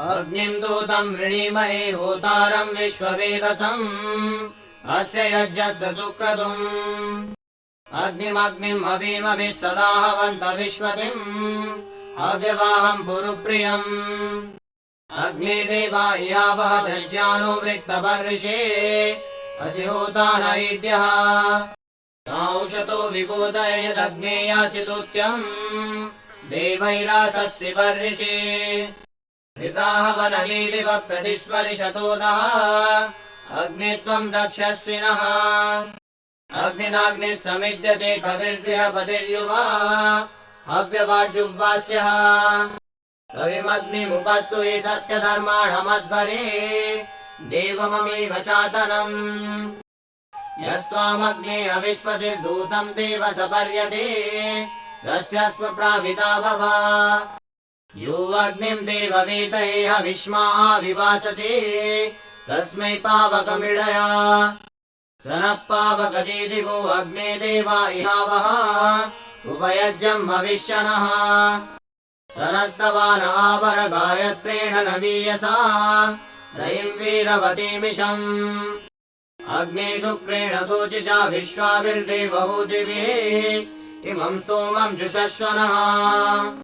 अग्निं दूतं वृणीमहे होतारं विश्ववेदसम् अस्य यज्ञस्य सुक्रतुम् अग्निमग्निम् अवीमभिः सदा हवन्त विश्वतिम् अव्यवाहं पुरुप्रियम् अग्निदेवा यावः दज्जानो वृक्तपर्षे असि होता न ईड्यः तांशतो विबोधय यदग्ने यासि दूत्यम् देवैरासत्सि पर्षे ऋताः वनलीलिव प्रतिस्परिशतोदः अग्नित्वम् रक्षस्विनः अग्निनाग्निः समिद्यते कविर्गृहपतिर्युवा हव्यवाड्युवास्यः कविमग्निमुपस्तु हि सत्यधर्माणमध्वरे देवममेव चातनम् यस्त्वामग्ने अविस्पतिर्दूतम् देव सपर्यते तस्य स्म प्राविता भव यो अग्निम् देववेतये हविष्मा विवासते तस्मै पावकमिडया स नः पावकदीदिवो अग्ने देवा इहावः उपयज्यम् भविष्यनः स नस्तवानावर गायत्रेण नवीयसा रयिम् वीरवतीमिषम् अग्ने शुक्रेण शोचिषा विश्वाभिर्देवहूतिभिः इमं स्तोमं जुषस्वनः।